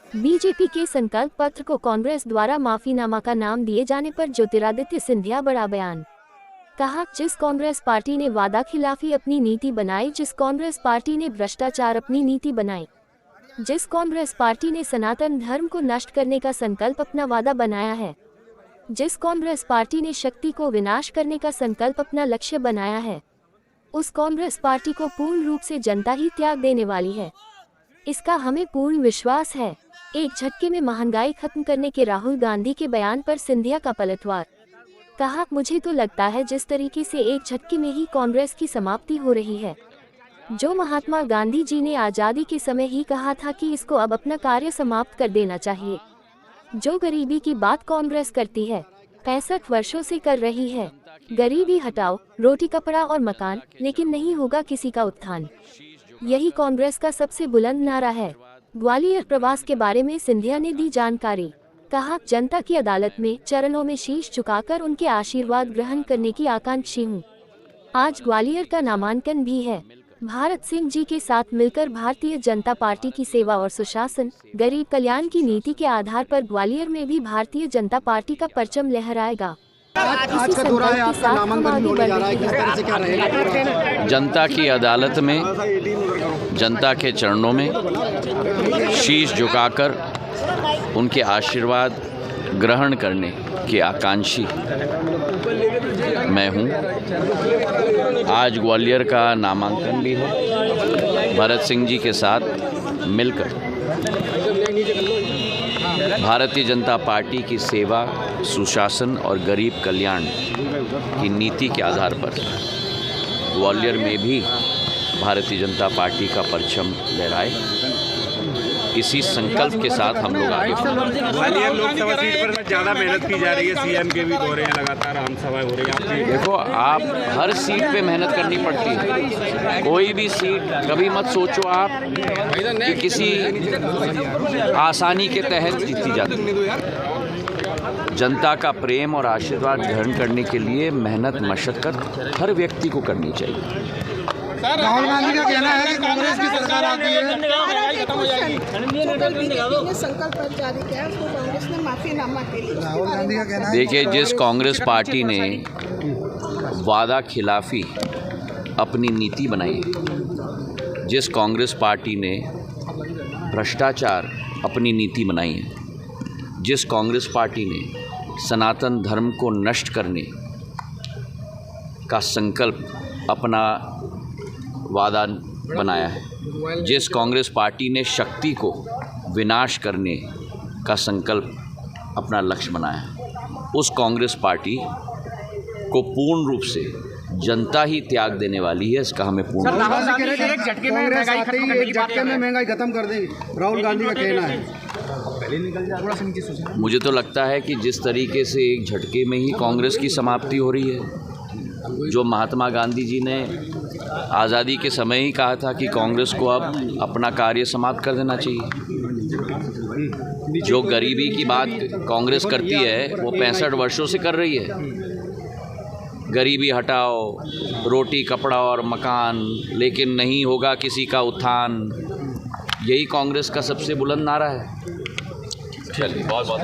BJP के संकल्प पत्र को कांग्रेस द्वारा माफीनामा का नाम दिए जाने पर ज्योतिरादित्य सिंधिया बड़ा बयान। कहा, जिस कांग्रेस पार्टी ने वादा खिलाफी अपनी नीति बनाई, जिस कांग्रेस पार्टी ने भ्रष्टाचार अपनी नीति बनाई, जिस कांग्रेस पार्टी ने सनातन धर्म को नष्ट करने का संकल्प अपना वादा बनाया है, जिस कांग्रेस पार्टी ने शक्ति को विनाश करने का संकल्प अपना लक्ष्य बनाया है, उस कांग्रेस पार्टी को पूर्ण रूप से जनता ही त्याग देने वाली है। इसका हमें पूर्ण विश्वास है। एक झटके में महंगाई खत्म करने के राहुल गांधी के बयान पर सिंधिया का पलटवार। कहा, मुझे तो लगता है जिस तरीके से एक झटके में ही कांग्रेस की समाप्ति हो रही है, जो महात्मा गांधी जी ने आज़ादी के समय ही कहा था कि इसको अब अपना कार्य समाप्त कर देना चाहिए। जो गरीबी की बात कांग्रेस करती है, 65 वर्षों से कर रही है, गरीबी हटाओ, रोटी कपड़ा और मकान, लेकिन नहीं होगा किसी का उत्थान। यही कांग्रेस का सबसे बुलंद नारा है। ग्वालियर प्रवास के बारे में सिंधिया ने दी जानकारी। कहा, जनता की अदालत में चरणों में शीश झुकाकर उनके आशीर्वाद ग्रहण करने की आकांक्षी हूँ। आज ग्वालियर का नामांकन भी है। भारत सिंह जी के साथ मिलकर भारतीय जनता पार्टी की सेवा और सुशासन, गरीब कल्याण की नीति के आधार पर ग्वालियर में भी भारतीय जनता पार्टी का परचम लहराएगा। आज का दौरा है, आपका नामांकन होने जा रहा है, किस तरह से क्या रहेगा? जनता की अदालत में, जनता के चरणों में शीश झुकाकर उनके आशीर्वाद ग्रहण करने के आकांक्षी मैं हूं। आज ग्वालियर का नामांकन भी है। भरत सिंह जी के साथ मिलकर भारतीय जनता पार्टी की सेवा, सुशासन और गरीब कल्याण की नीति के आधार पर ग्वालियर में भी भारतीय जनता पार्टी का परचम लहराए, इसी संकल्प के साथ हम लोग आगे ग्वालियर लोकसभा सीट पर ज़्यादा मेहनत की जा रही है। सीएम के भी दौरे हैं, लगातार आम सभाएं हो रही हैं। देखो, आप हर सीट पे मेहनत करनी पड़ती है। कोई भी सीट कभी मत सोचो आप कि किसी आसानी के तहत जीती जाती है। जनता का प्रेम और आशीर्वाद ग्रहण करने के लिए मेहनत मशक्कत हर व्यक्ति को करनी चाहिए। राहुल गांधी का कहना है कि कांग्रेस की सरकार आती है, संकल्प पत्र जारी किया, उसको कांग्रेस ने माफीनामा के लिए। राहुल गांधी का कहना है, देखिए, जिस कांग्रेस पार्टी ने वादा खिलाफी अपनी नीति बनाई, जिस कांग्रेस पार्टी ने भ्रष्टाचार अपनी नीति बनाई है, जिस कांग्रेस पार्टी ने सनातन धर्म को नष्ट करने का संकल्प अपना वादा बनाया है, जिस कांग्रेस पार्टी ने शक्ति को विनाश करने का संकल्प अपना लक्ष्य बनाया है, उस कांग्रेस पार्टी को पूर्ण रूप से जनता ही त्याग देने वाली है। इसका हमें पूर्ण एक झटके में महंगाई खत्म कर देंगे, राहुल गांधी का कहना है। मुझे तो लगता है कि जिस तरीके से एक झटके में ही कांग्रेस की समाप्ति हो रही है, जो महात्मा गांधी जी ने आज़ादी के समय ही कहा था कि कांग्रेस को अब अपना कार्य समाप्त कर देना चाहिए। जो गरीबी की बात कांग्रेस करती है वो 65 वर्षों से कर रही है। गरीबी हटाओ, रोटी कपड़ा और मकान, लेकिन नहीं होगा किसी का उत्थान, यही कांग्रेस का सबसे बुलंद नारा है। चलिए, बहुत बहुत